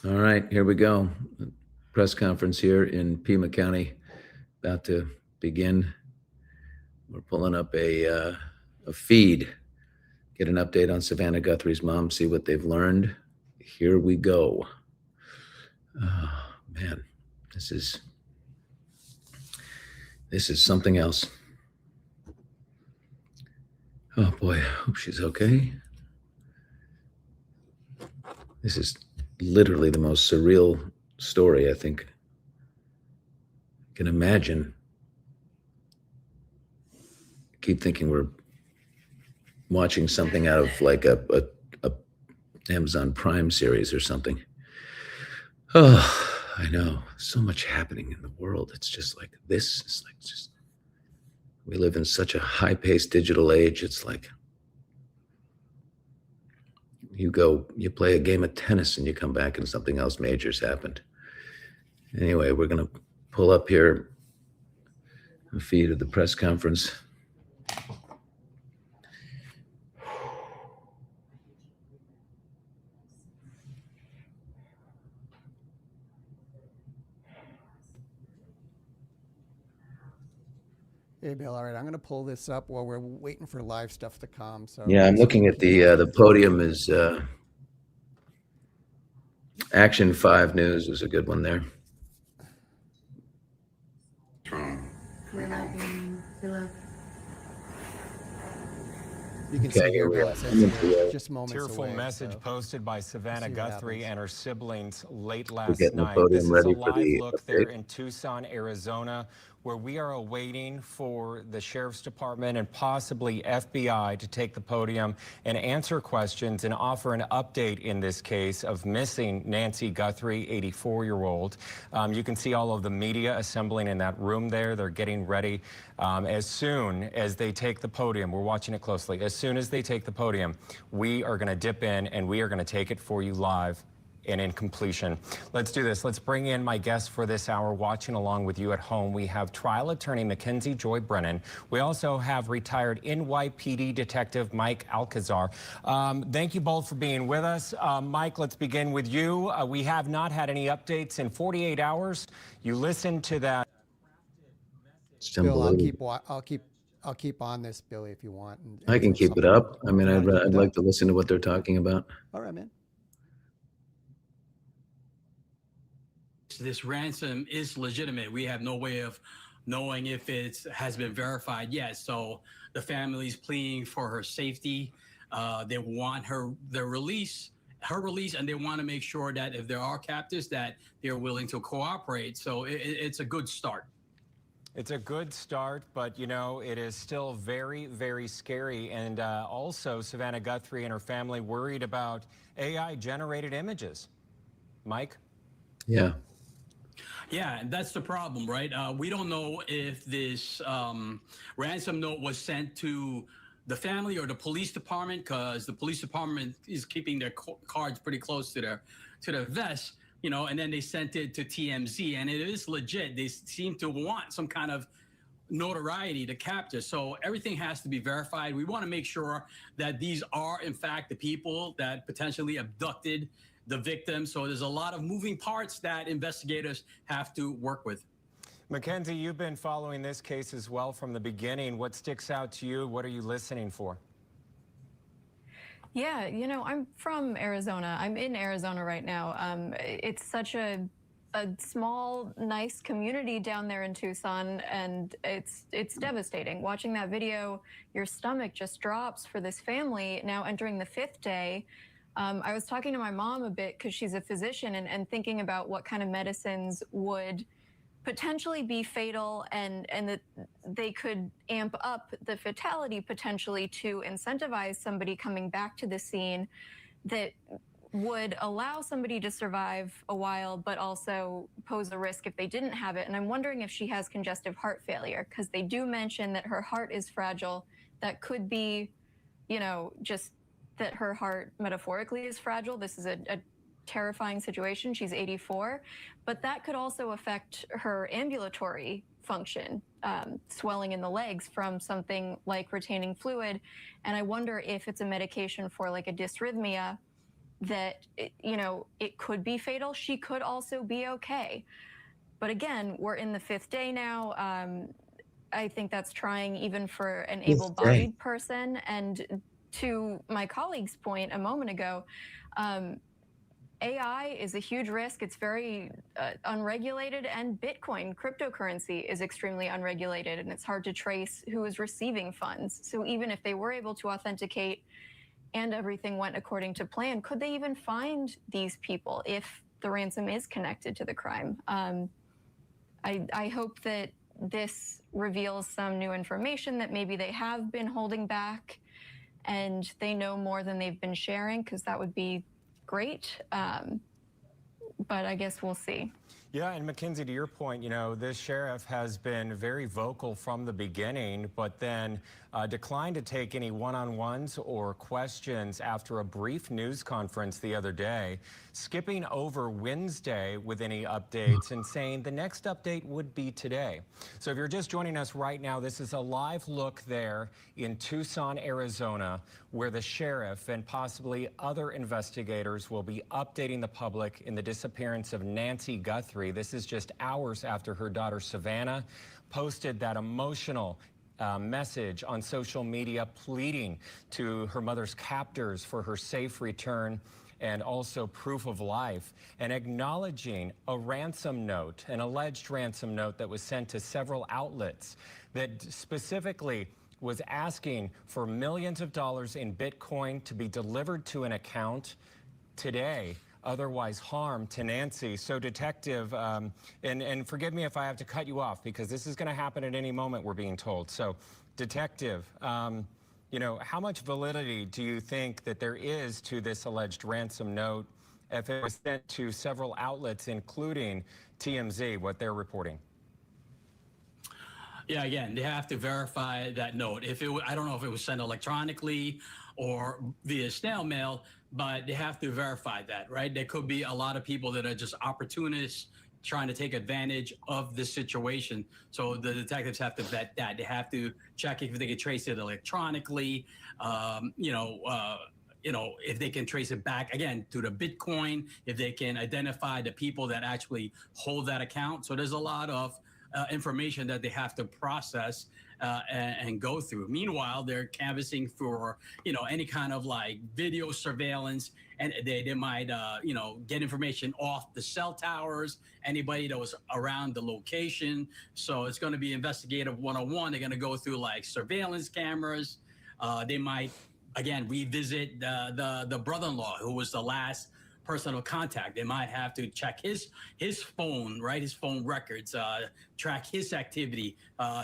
All right, here we go. Press conference here in Pima County, about to begin. We're pulling up a feed, get an update on Savannah Guthrie's mom, see what they've learned. Here we go. Oh, man, this is something else. Oh boy, hope she's okay. This is literally the most surreal story I think I can imagine. I keep thinking we're watching something out of like a Amazon Prime series or something. Oh, I know. So much happening in the world. It's just like this. It's like just we live in such a high-paced digital age. It's like you play a game of tennis and you come back and something else major's happened. Anyway, we're gonna pull up here a feed of the press conference. Hey, Bill. All right, I'm going to pull this up while we're waiting for live stuff to come. So Yeah, I'm looking at the podium is Action 5 News is a good one there. You can see here, Bill, it says just moments Tearful away, message so posted by Savannah Guthrie and her siblings late last getting the night. podium This is ready a for live the look update. there in Tucson, Arizona, where we are awaiting for the Sheriff's Department and possibly FBI to take the podium and answer questions and offer an update in this case of missing Nancy Guthrie, 84-year-old. You can see all of the media assembling in that room there. They're getting ready. As soon as they take the podium, we're watching it closely. As soon as they take the podium, we are going to dip in and we are going to take it for you live and in completion. Let's do this. Let's bring in my guest for this hour, watching along with you at home. We have trial attorney Mackenzie Joy Brennan. We also have retired NYPD detective Mike Alcazar. Thank you both for being with us. Mike, let's begin with you. We have not had any updates in 48 hours. You listened to that. Bill, I'll keep on this, Billy, if you want. I can keep it up. I mean, I'd like to listen to what they're talking about. All right, man. This ransom is legitimate. We have no way of knowing if it has been verified yet. So the family's pleading for her safety. They want her release, and they want to make sure that if there are captives, that they're willing to cooperate. So it's a good start. It's a good start, but, you know, it is still very, very scary. And also, Savannah Guthrie and her family worried about AI-generated images. Mike? Yeah. Yeah, that's the problem, right? We don't know if this ransom note was sent to the family or the police department, because the police department is keeping their cards pretty close to their vest, you know, and then they sent it to TMZ, and it is legit. They seem to want some kind of notoriety to capture. So everything has to be verified. We want to make sure that these are, in fact, the people that potentially abducted the victim. So there's a lot of moving parts that investigators have to work with. Mackenzie, you've been following this case as well from the beginning. What sticks out to you? What are you listening for? Yeah, you know, I'm from Arizona. I'm in Arizona right now. It's such a small, nice community down there in Tucson, and it's devastating. Watching that video, your stomach just drops for this family now entering the 5th day. I was talking to my mom a bit because she's a physician and thinking about what kind of medicines would potentially be fatal and that they could amp up the fatality potentially to incentivize somebody coming back to the scene that would allow somebody to survive a while, but also pose a risk if they didn't have it. And I'm wondering if she has congestive heart failure, because they do mention that her heart is fragile. That could be, you know, just that her heart metaphorically is fragile. This is a terrifying situation. She's 84, but that could also affect her ambulatory function, swelling in the legs from something like retaining fluid. And I wonder if it's a medication for like a dysrhythmia that, it could be fatal. She could also be okay. But again, we're in the 5th day now. I think that's trying even for an able-bodied person. And to my colleague's point a moment ago, AI is a huge risk. It's very unregulated, and Bitcoin, cryptocurrency, is extremely unregulated, and it's hard to trace who is receiving funds. So even if they were able to authenticate and everything went according to plan, could they even find these people if the ransom is connected to the crime? I hope that this reveals some new information that maybe they have been holding back and they know more than they've been sharing, because that would be great. But I guess we'll see. Yeah, and Mackenzie, to your point, this sheriff has been very vocal from the beginning, but then declined to take any one-on-ones or questions after a brief news conference the other day, skipping over Wednesday with any updates and saying the next update would be today. So if you're just joining us right now, this is a live look there in Tucson, Arizona, where the sheriff and possibly other investigators will be updating the public in the disappearance of Nancy Guthrie. This is just hours after her daughter Savannah posted that emotional message on social media pleading to her mother's captors for her safe return and also proof of life, and acknowledging a ransom note, an alleged ransom note that was sent to several outlets that specifically was asking for millions of dollars in Bitcoin to be delivered to an account today, otherwise harm to Nancy. So Detective, and forgive me if I have to cut you off, because this is going to happen at any moment, we're being told. So Detective, how much validity do you think that there is to this alleged ransom note if it was sent to several outlets, including TMZ, what they're reporting? Yeah, again, they have to verify that note. I don't know if it was sent electronically or via snail mail, but they have to verify that, right? There could be a lot of people that are just opportunists trying to take advantage of this situation. So the detectives have to vet that. They have to check if they can trace it electronically, if they can trace it back, again, to the Bitcoin, if they can identify the people that actually hold that account. So there's a lot of information that they have to process and go through. Meanwhile, they're canvassing for, any kind of like video surveillance, and they might, get information off the cell towers, anybody that was around the location. So it's going to be investigative 101. They're going to go through like surveillance cameras. They might, again, revisit the brother-in-law who was the last personal contact. They might have to check his phone, right? His phone records, track his activity,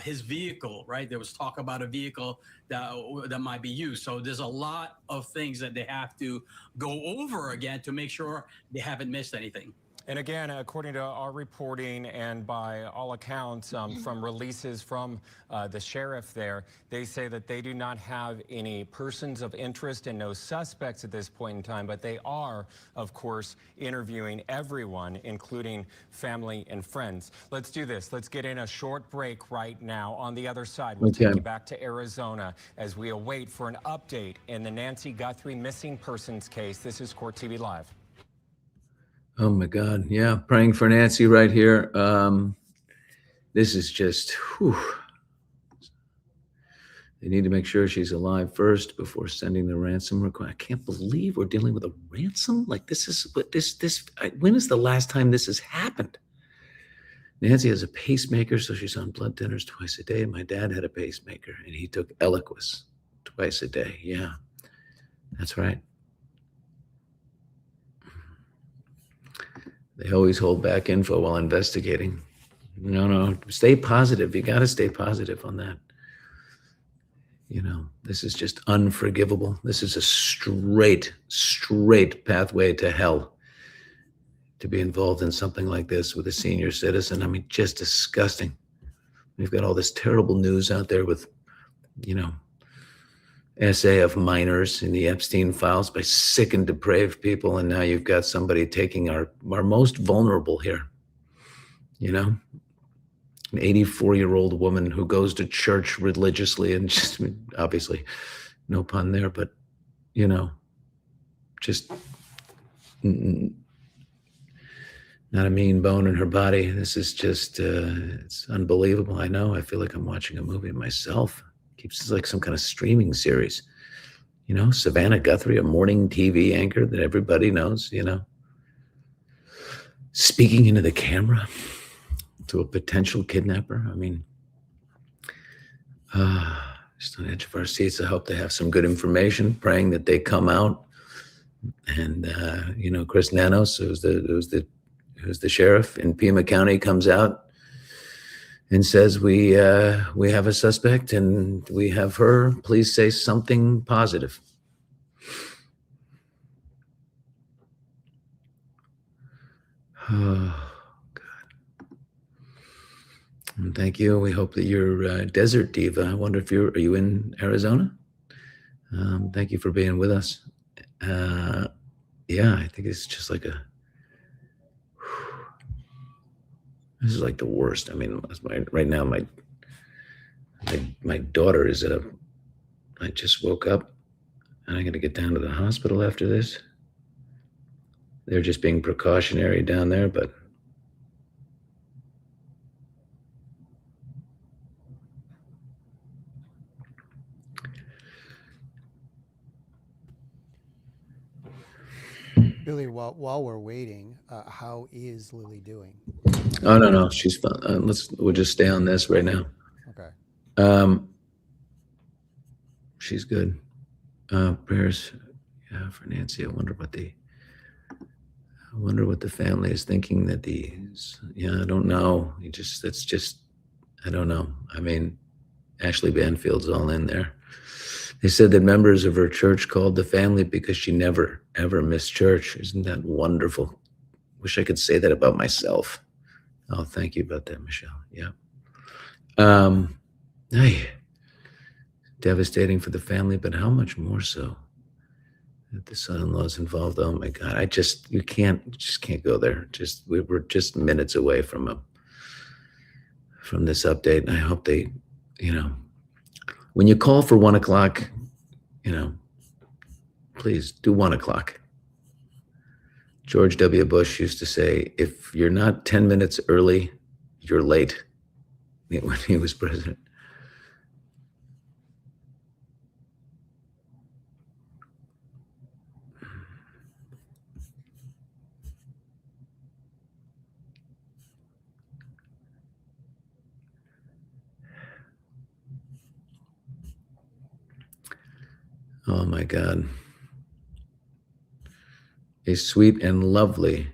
his vehicle, right? There was talk about a vehicle that might be used. So there's a lot of things that they have to go over again to make sure they haven't missed anything. And again, according to our reporting and by all accounts from releases from the sheriff there, they say that they do not have any persons of interest and no suspects at this point in time, but they are, of course, interviewing everyone, including family and friends. Let's do this. Let's get in a short break right now. On the other side, we'll take you back to Arizona as we await for an update in the Nancy Guthrie missing persons case. This is Court TV Live. Oh my God. Yeah. Praying for Nancy right here. This is just, whew. They need to make sure she's alive first before sending the ransom request. I can't believe we're dealing with a ransom. Like this is what when is the last time this has happened? Nancy has a pacemaker, so she's on blood thinners twice a day. My dad had a pacemaker and he took Eliquis twice a day. Yeah, that's right. They always hold back info while investigating. No, stay positive. You got to stay positive on that. This is just unforgivable. This is a straight pathway to hell to be involved in something like this with a senior citizen. I mean, just disgusting. We've got all this terrible news out there with, essay of minors in the Epstein files by sick and depraved people. And now you've got somebody taking our most vulnerable here, an 84-year-old woman who goes to church religiously and just, obviously no pun there, but, just not a mean bone in her body. This is just, it's unbelievable. I know. I feel like I'm watching a movie myself. Keeps like some kind of streaming series. You know, Savannah Guthrie, a morning TV anchor that everybody knows, you know, speaking into the camera to a potential kidnapper. I mean, just on the edge of our seats. I hope they have some good information, praying that they come out. And, you know, Chris Nanos, who's the sheriff in Pima County, comes out and says, we have a suspect and we have her. Please say something positive. Oh, God. And thank you. We hope that you're Desert Diva. I wonder if are you in Arizona? Thank you for being with us. Yeah, I think it's just like this is like the worst. I mean, right now, my daughter is I just woke up and I'm going to get down to the hospital after this. They're just being precautionary down there, but Billy, while we're waiting, how is Lily doing? oh no, she's fine. We'll just stay on this right now. Okay. She's good. Prayers, yeah, for Nancy. I wonder what the family is thinking that I don't know. I don't know. I mean, Ashley Banfield's all in there. They said that members of her church called the family because she never, ever missed church. Isn't that wonderful? Wish I could say that about myself. Oh, thank you about that, Michelle. Yeah. Hey, devastating for the family, but how much more so that the son-in-law's involved? Oh my God, you can't go there. We're just minutes away from this update, and I hope they, you know, when you call for 1 o'clock, you know, please do 1 o'clock. George W. Bush used to say, if you're not 10 minutes early, you're late, when he was president. Oh my God. A sweet and lovely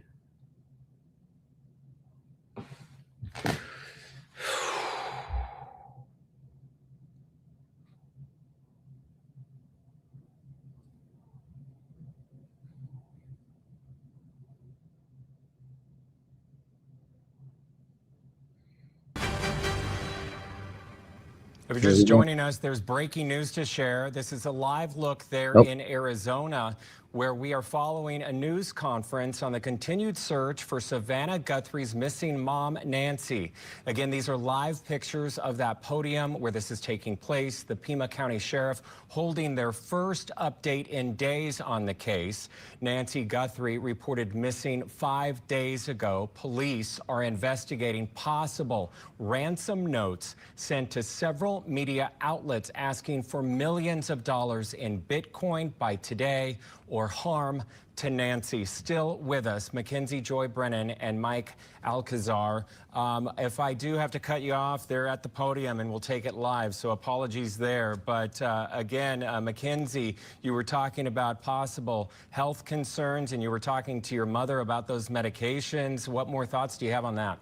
If you're just joining us, there's breaking news to share. This is a live look there in Arizona, where we are following a news conference on the continued search for Savannah Guthrie's missing mom, Nancy. Again, these are live pictures of that podium where this is taking place. The Pima County Sheriff holding their first update in days on the case. Nancy Guthrie reported missing 5 days ago. Police are investigating possible ransom notes sent to several media outlets asking for millions of dollars in Bitcoin by today or harm to Nancy. Still with us, Mackenzie Joy Brennan and Mike Alcazar. If I do have to cut you off, they're at the podium and we'll take it live, so apologies there. But again, Mackenzie, you were talking about possible health concerns and you were talking to your mother about those medications. What more thoughts do you have on that?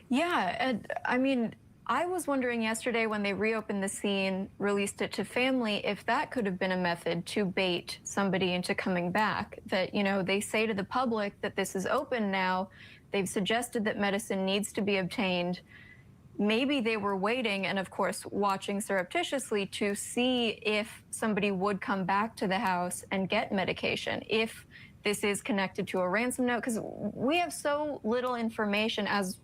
Yeah, and I mean, I was wondering yesterday when they reopened the scene, released it to family, if that could have been a method to bait somebody into coming back. That, you know, they say to the public that this is open now. They've suggested that medicine needs to be obtained. Maybe they were waiting and, of course, watching surreptitiously to see if somebody would come back to the house and get medication, if this is connected to a ransom note, because we have so little information as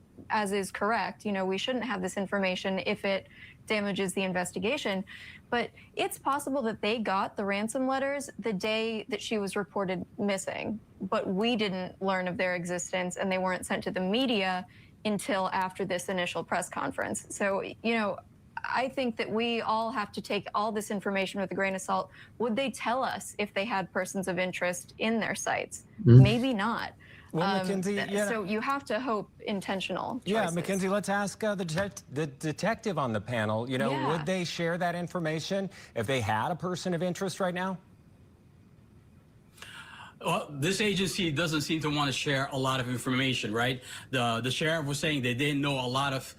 is correct. You know, we shouldn't have this information if it damages the investigation. But it's possible that they got the ransom letters the day that she was reported missing, but we didn't learn of their existence, and they weren't sent to the media until after this initial press conference. So, you know, I think that we all have to take all this information with a grain of salt. Would they tell us if they had persons of interest in their sites? Maybe not. Well, Mackenzie, so you have to hope intentional choices. Yeah, Mackenzie, let's ask the detective on the panel. You know, would they share that information if they had a person of interest right now? Well, this agency doesn't seem to want to share a lot of information, right? The sheriff was saying they didn't know a lot of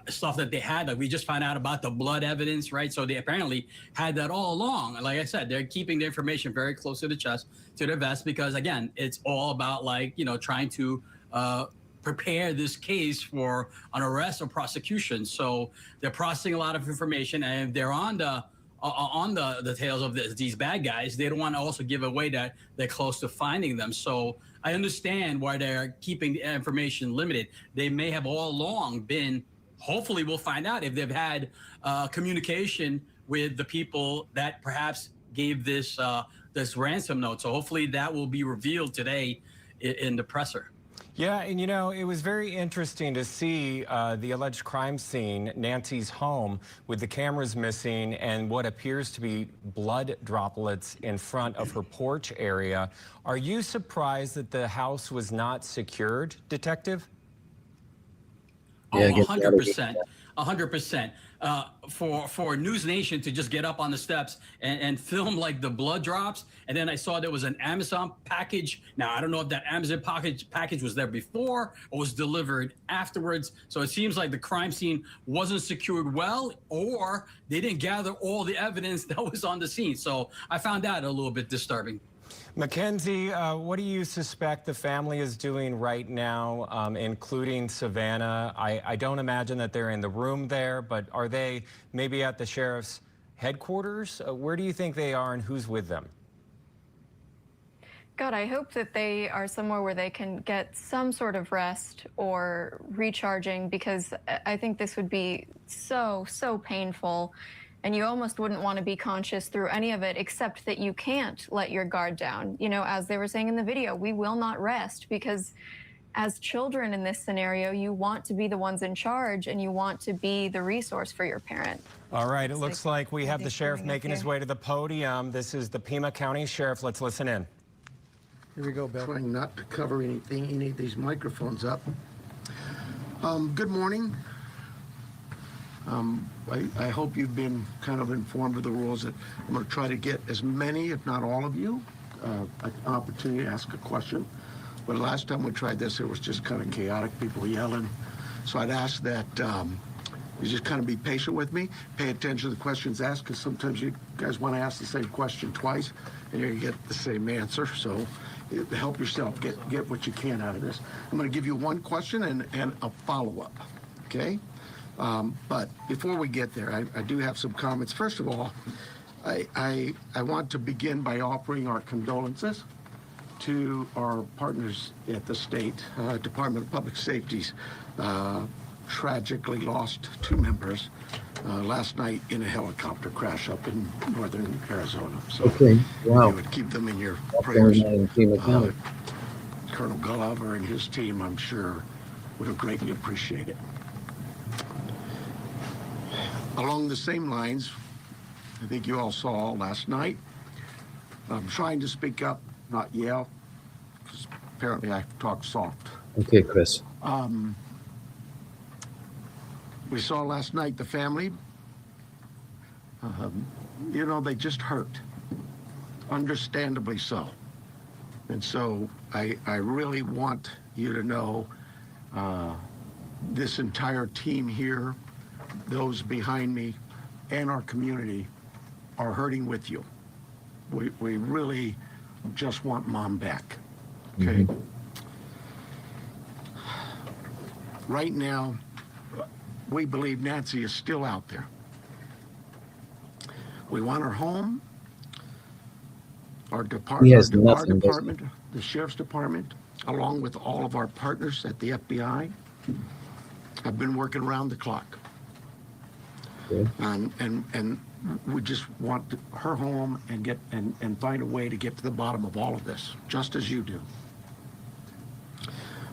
stuff that they had. Like, we just found out about the blood evidence, right? So they apparently had that all along. And like I said, they're keeping the information very close to the chest, to their vest, because again, it's all about, like, you know, trying to prepare this case for an arrest or prosecution. So they're processing a lot of information, and if they're on the tails of these bad guys, they don't want to also give away that they're close to finding them. So I understand why they're keeping the information limited. They may have all along been, hopefully we'll find out if they've had communication with the people that perhaps gave this this ransom note. So hopefully that will be revealed today in the presser. Yeah, and you know, it was very interesting to see the alleged crime scene, Nancy's home, with the cameras missing and what appears to be blood droplets in front of her porch area. Are you surprised that the house was not secured, Detective? Yeah, 100%. 100%. For News Nation to just get up on the steps and film like the blood drops, and then I saw there was an Amazon package. Now, I don't know if that Amazon package was there before or was delivered afterwards. So it seems like the crime scene wasn't secured well, or they didn't gather all the evidence that was on the scene. So I found that a little bit disturbing. Mackenzie, what do you suspect the family is doing right now, including Savannah? I don't imagine that they're in the room there, but are they maybe at the sheriff's headquarters? Where do you think they are, and who's with them? God, I hope that they are somewhere where they can get some sort of rest or recharging, because I think this would be so painful. And you almost wouldn't want to be conscious through any of it, except that you can't let your guard down. You know, as they were saying in the video, we will not rest, because as children in this scenario, you want to be the ones in charge, and you want to be the resource for your parent. All right, it looks like we have the sheriff making his way to the podium. This is the Pima County Sheriff. Let's listen in. Here we go, Bill. Trying not to cover anything, any of these microphones up. Good morning. I hope you've been kind of informed of the rules. That I'm going to try to get as many, if not all of you, an opportunity to ask a question. But last time we tried this, it was just kind of chaotic, people yelling. So I'd ask that you just kind of be patient with me, pay attention to the questions asked, because sometimes you guys want to ask the same question twice, and you're going to get the same answer. So help yourself, get what you can out of this. I'm going to give you one question and a follow-up, okay? But before we get there, I do have some comments. First of all, I want to begin by offering our condolences to our partners at the state Department of Public Safety's tragically lost 2 members last night in a helicopter crash up in northern Arizona. So Wow. you would keep them in your prayers. Colonel Colonel Gulliver and his team, I'm sure, would have greatly appreciated it. Along the same lines, I think you all saw last night, I'm trying to speak up, not yell, because apparently I talk soft. Okay, Chris. We saw last night the family, you know, they just hurt, understandably so. And so I really want you to know this entire team here, those behind me, and our community are hurting with you. We really just want Mom back, okay? Right now, we believe Nancy is still out there. We want her home. Our department, the Sheriff's Department, along with all of our partners at the FBI, have been working around the clock. Okay. And we just want her home and get and find a way to get to the bottom of all of this, just as you do.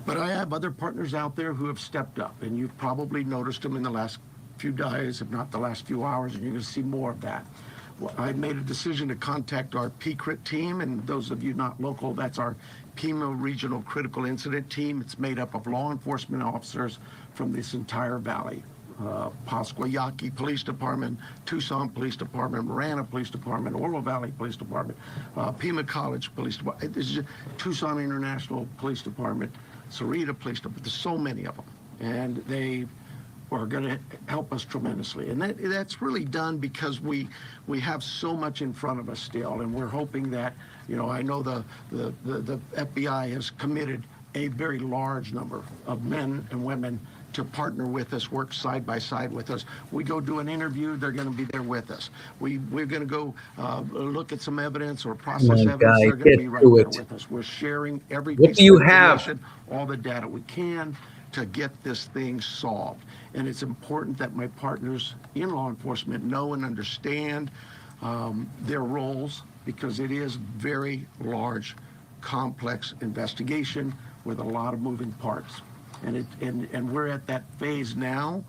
But I have other partners out there who have stepped up, and you've probably noticed them in the last few days, if not the last few hours, and you're going to see more of that. Well, I made a decision to contact our PCRIT team, and those of you not local, that's our Pima Regional Critical Incident Team. It's made up of law enforcement officers from this entire valley. Pasquayaki Police Department, Tucson Police Department, Marana Police Department, Oro Valley Police Department, Pima College Police Department, this is Tucson International Police Department, Sarita Police Department. There's so many of them, and they are going to help us tremendously. And that's really done because we have so much in front of us still, and we're hoping that, you know, I know the FBI has committed a very large number of men and women to partner with us, work side by side with us. We go do an interview, they're going to be there with us. We're going to go look at some evidence or process evidence, they're going to be right there with us. We're sharing every piece of information, all the data we can to get this thing solved. And it's important that my partners in law enforcement know and understand their roles, because it is very large, complex investigation with a lot of moving parts. And we're at that phase now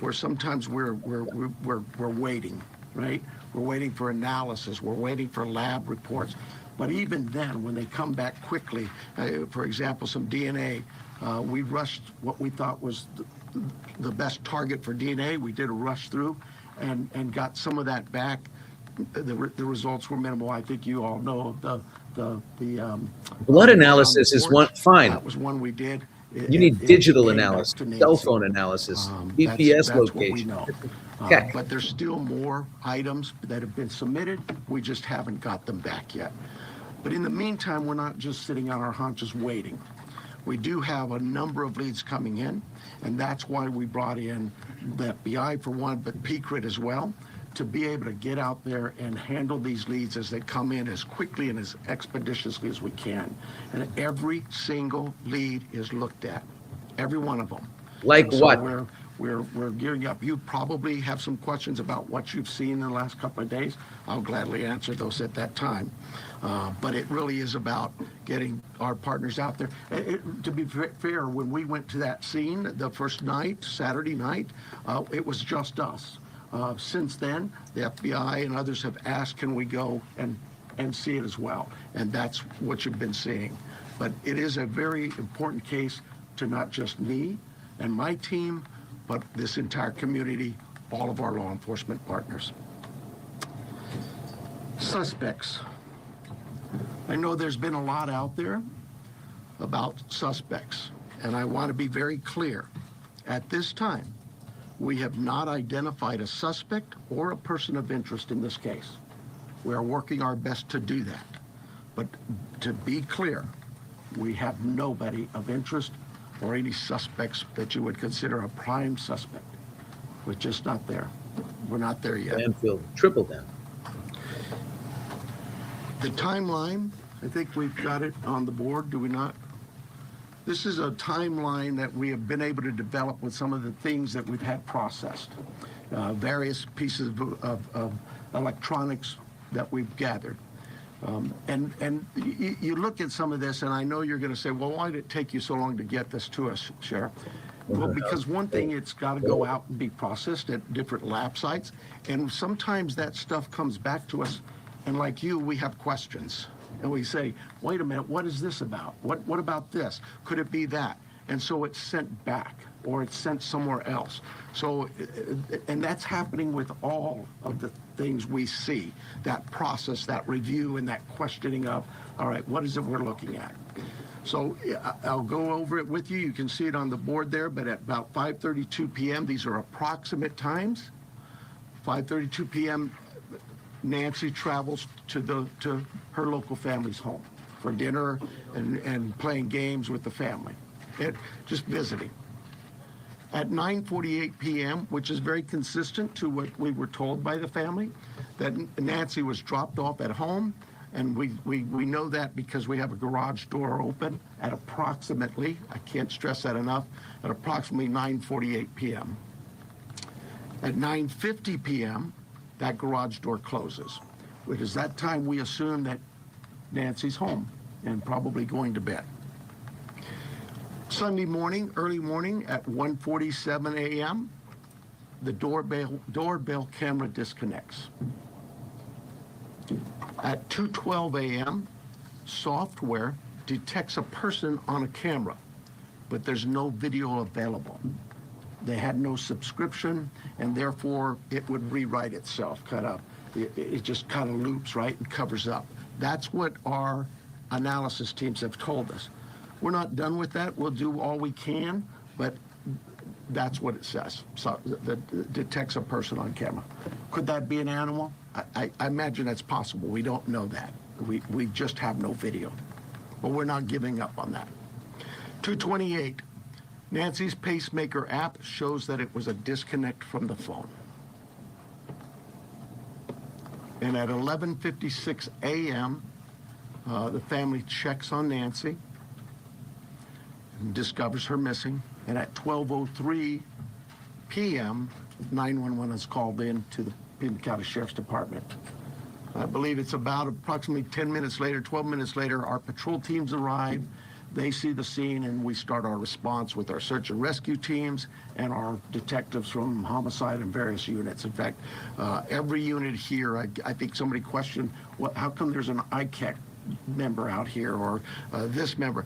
where sometimes we're waiting, right? We're waiting for analysis. We're waiting for lab reports. But even then, when they come back quickly, for example, some DNA, we rushed what we thought was the best target for DNA. We did a rush through and got some of that back. The results were minimal. I think you all know the blood analysis is one fine. That was one we did. You need digital analysis, cell phone analysis, GPS location. What we know. But there's still more items that have been submitted. We just haven't got them back yet. But in the meantime, we're not just sitting on our haunches waiting. We do have a number of leads coming in, and that's why we brought in the FBI for one, but PCRIT as well, to be able to get out there and handle these leads as they come in as quickly and as expeditiously as we can. And every single lead is looked at, every one of them. Like what? We're gearing up. You probably have some questions about what you've seen in the last couple of days. I'll gladly answer those at that time. But it really is about getting our partners out there. To be fair, when we went to that scene the first night, Saturday night, it was just us. Since then, the FBI and others have asked, can we go and see it as well? And that's what you've been seeing. But it is a very important case to not just me and my team, but this entire community, all of our law enforcement partners. Suspects. I know there's been a lot out there about suspects, and I want to be very clear. At this time, we have not identified a suspect or a person of interest in this case. We are working our best to do that. But to be clear, we have nobody of interest or any suspects that you would consider a prime suspect. We're just not there. We're not there yet. Banfield, triple down. The timeline, I think we've got it on the board, do we not? This is a timeline that we have been able to develop with some of the things that we've had processed. Various pieces of electronics that we've gathered. And you look at some of this, and I know you're going to say, well, why did it take you so long to get this to us, Sheriff? Well, because one thing, it's got to go out and be processed at different lab sites. And sometimes that stuff comes back to us, and like you, we have questions. And we say, wait a minute, what is this about? What about this? Could it be that? And so it's sent back, or it's sent somewhere else. So, and that's happening with all of the things we see, that process, that review, and that questioning of, all right, what is it we're looking at? So I'll go over it with you. You can see it on the board there, but at about 5:32 p.m., these are approximate times. 5:32 p.m., Nancy travels to her local family's home for dinner and playing games with the family, just visiting. At 9:48 p.m., which is very consistent to what we were told by the family, that Nancy was dropped off at home, and we know that because we have a garage door open at approximately, I can't stress that enough, at approximately 9:48 p.m. At 9:50 p.m., that garage door closes, which is that time we assume that Nancy's home and probably going to bed. Sunday morning, early morning at 1:47 a.m., the doorbell camera disconnects. At 2:12 a.m., software detects a person on a camera, but there's no video available. They had no subscription, and therefore it would rewrite itself, it just kind of loops, right, and covers up. That's what our analysis teams have told us. We're not done with that. We'll do all we can, but that's what it says. So that detects a person on camera. Could that be an animal? I imagine that's possible. We don't know that. We just have no video. But we're not giving up on that. 2:28, Nancy's pacemaker app shows that it was a disconnect from the phone. And at 11:56 a.m., the family checks on Nancy and discovers her missing. And at 12:03 p.m., 911 is called in to the Pima County Sheriff's Department. I believe it's about approximately 10 minutes later, 12 minutes later, our patrol teams arrive. They see the scene, and we start our response with our search and rescue teams and our detectives from homicide and various units. In fact, every unit here, I think somebody questioned, how come there's an ICAC member out here or this member?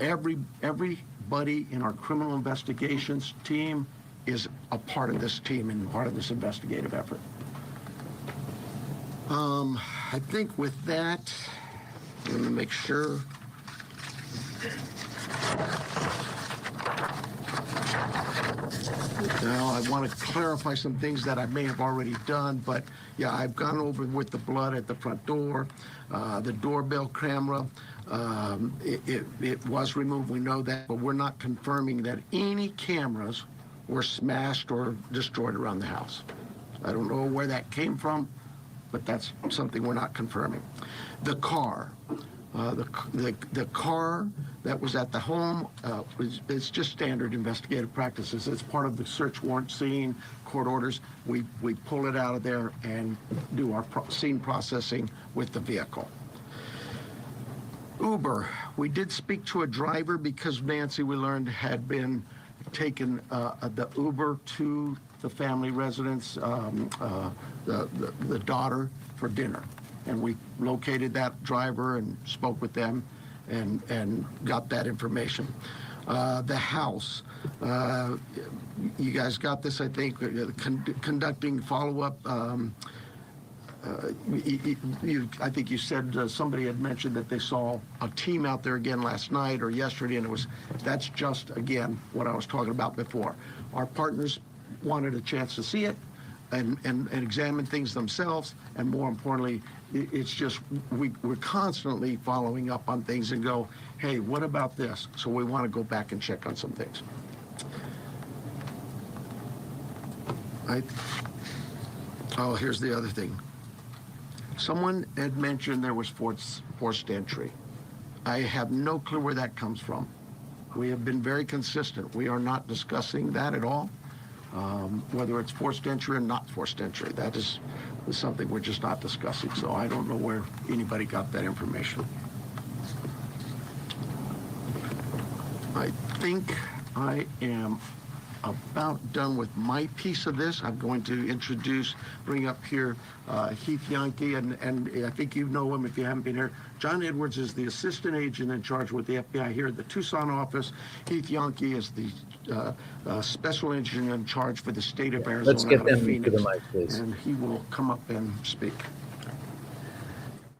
Everybody in our criminal investigations team is a part of this team and part of this investigative effort. I think with that, let me make sure. Now, I want to clarify some things that I may have already done, but yeah, I've gone over with the blood at the front door, the doorbell camera. It was removed, we know that, but we're not confirming that any cameras were smashed or destroyed around the house. I don't know where that came from, but that's something we're not confirming. The car. The car that was at the home, it's just standard investigative practices. It's part of the search warrant scene, court orders. We pull it out of there and do our scene processing with the vehicle. Uber. We did speak to a driver because Nancy, we learned, had been taken the Uber to the family residence, the daughter, for dinner. And we located that driver and spoke with them and got that information. The house, you guys got this, I think, conducting follow-up. I think you said somebody had mentioned that they saw a team out there again last night or yesterday, and that's just, again, what I was talking about before. Our partners wanted a chance to see it and examine things themselves, and more importantly, it's just we're constantly following up on things and go, hey, what about this? So we want to go back and check on some things. Oh, here's the other thing. Someone had mentioned there was forced entry. I have no clue where that comes from. We have been very consistent. We are not discussing that at all. Whether it's forced entry or not forced entry, that is something we're just not discussing. So I don't know where anybody got that information. I think I am about done with my piece of this. I'm going to bring up here Heath Yankee, and I think you know him if you haven't been here. John Edwards is the assistant agent in charge with the FBI here at the Tucson office. Heath Yankee is the special agent in charge for the state of Arizona. Let's get out of them to Phoenix, the mic, please. and he will come up and speak.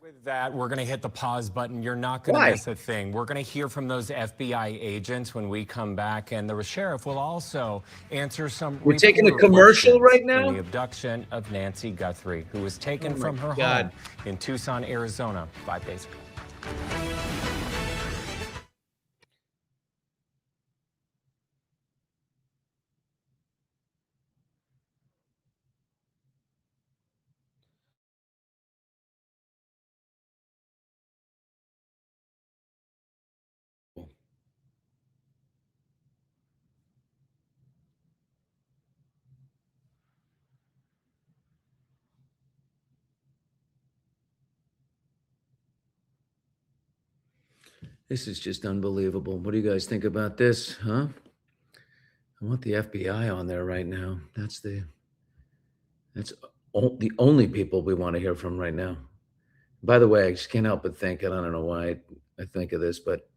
With that, we're going to hit the pause button. You're not going to miss a thing. We're going to hear from those FBI agents when we come back, and the sheriff will also answer some. We're taking a commercial right now? In the abduction of Nancy Guthrie, who was taken from her home in Tucson, Arizona 5 days ago. This is just unbelievable. What do you guys think about this, huh? I want the FBI on there right now. That's the only people we want to hear from right now. By the way, I just can't help but think, and I don't know why I think of this, but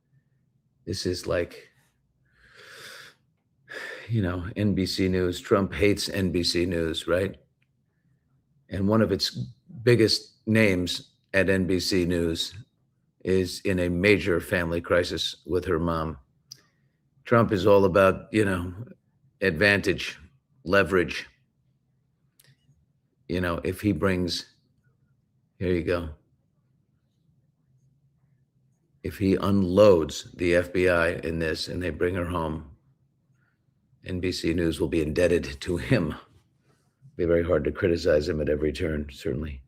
this is like, NBC News. Trump hates NBC News, right? And one of its biggest names at NBC News is in a major family crisis with her mom. Trump is all about, advantage, leverage. If he brings, here you go. If he unloads the FBI in this and they bring her home, NBC News will be indebted to him. It'll be very hard to criticize him at every turn, certainly.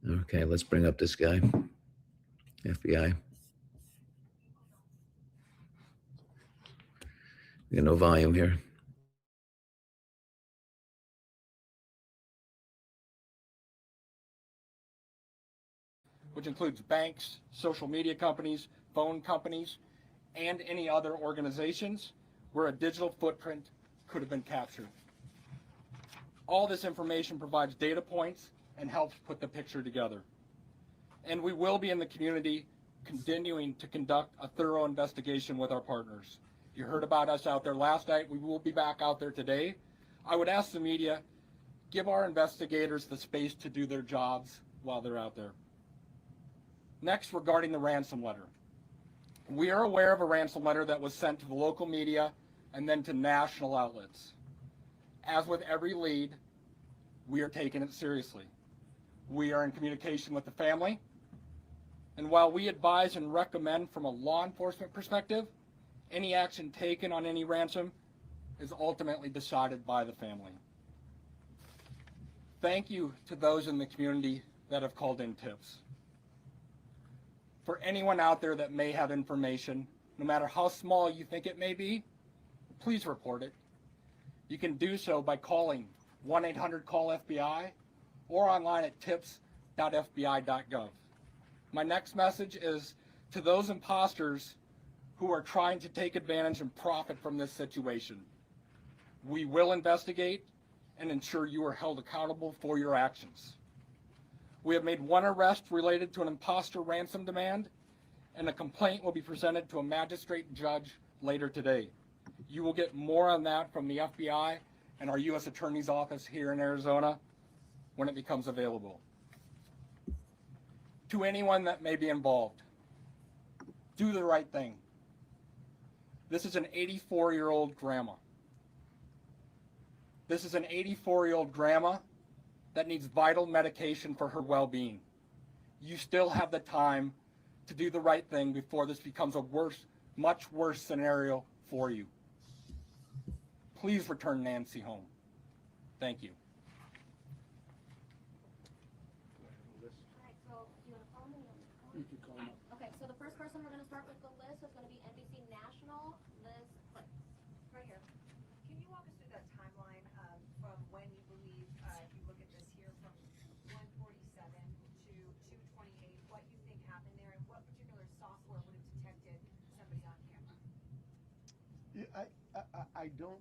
Okay, let's bring up this guy, FBI. No volume here. Which includes banks, social media companies, phone companies, and any other organizations where a digital footprint could have been captured. All this information provides data points and helps put the picture together. And we will be in the community continuing to conduct a thorough investigation with our partners. You heard about us out there last night. We will be back out there today. I would ask the media, give our investigators the space to do their jobs while they're out there. Next, regarding the ransom letter. We are aware of a ransom letter that was sent to the local media and then to national outlets. As with every lead, we are taking it seriously. We are in communication with the family, and while we advise and recommend from a law enforcement perspective, any action taken on any ransom is ultimately decided by the family. Thank you to those in the community that have called in tips. For anyone out there that may have information, no matter how small you think it may be, please report it. You can do so by calling 1-800-CALL-FBI or online at tips.fbi.gov. My next message is to those imposters who are trying to take advantage and profit from this situation. We will investigate and ensure you are held accountable for your actions. We have made one arrest related to an imposter ransom demand, and a complaint will be presented to a magistrate judge later today. You will get more on that from the FBI and our U.S. Attorney's Office here in Arizona when it becomes available. To anyone that may be involved, do the right thing. This is an 84-year-old grandma. This is an 84-year-old grandma that needs vital medication for her well-being. You still have the time to do the right thing before this becomes a worse, much worse scenario for you. Please return Nancy home. Thank you. Okay, so the first person we're going to start with the list is going to be NBC National, Liz Click. Right here. Can you walk us through that timeline from when you believe, if you look at this here, from 147 to 228, what you think happened there, and what particular software would have detected somebody on camera? Yeah, I don't,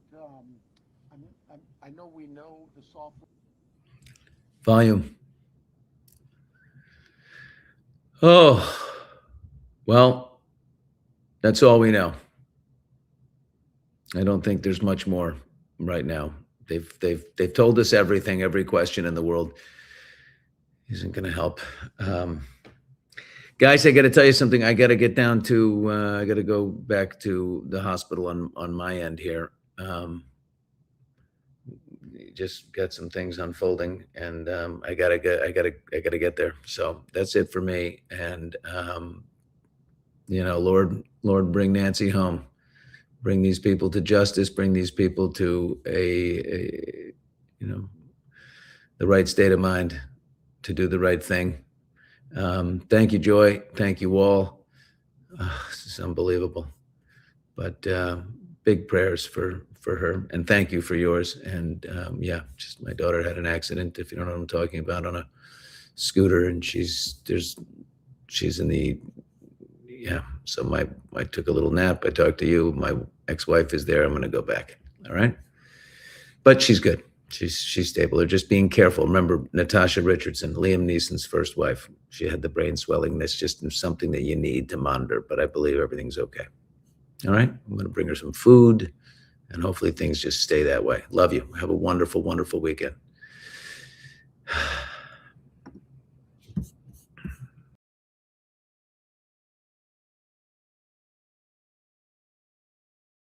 I know we know the software. Volume. Oh, well, that's all we know. I don't think there's much more right now. They've told us everything. Every question in the world isn't going to help. Guys, I got to tell you something. I got to get down to. I got to go back to the hospital on my end here. Just got some things unfolding, and I gotta get there. So that's it for me. And Lord, bring Nancy home. Bring these people to justice. Bring these people to a the right state of mind to do the right thing. Thank you, Joy. Thank you all. This is unbelievable. But big prayers for her, and thank you for yours. And just my daughter had an accident, if you don't know what I'm talking about, on a scooter, and she's in the yeah, so I took a little nap. I talked to you. My ex-wife is there. I'm going to go back. All right. But she's good. She's stable. They're just being careful. Remember, Natasha Richardson, Liam Neeson's first wife. She had the brain swelling. That's just something that you need to monitor. But I believe everything's okay. All right. I'm going to bring her some food, and hopefully things just stay that way. Love you. Have a wonderful, wonderful weekend.